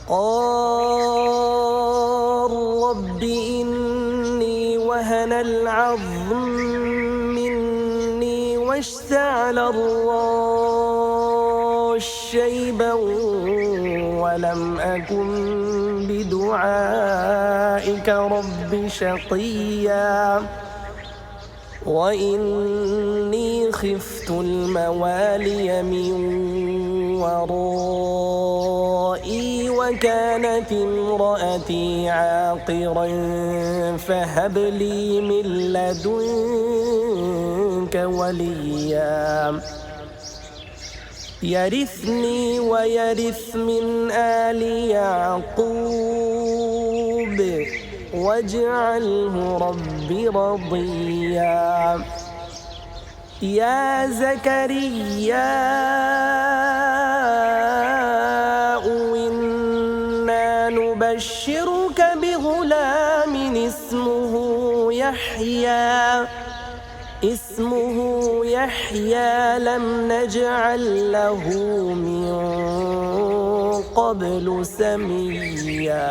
قال رب إني وهن العظم مني واشتعل الرأس شيبا ولم أكن بدعائك رب شقيا وإني خفت الموالي من ورائي وكانت امرأتي عاقرا فهب لي من لدنك وليا يرثني ويرث من آل يعقوب واجعله رب رضيا يا زكريا إنا نبشرك بغلام اسمه يحيى لم نجعل له من قبل سميا.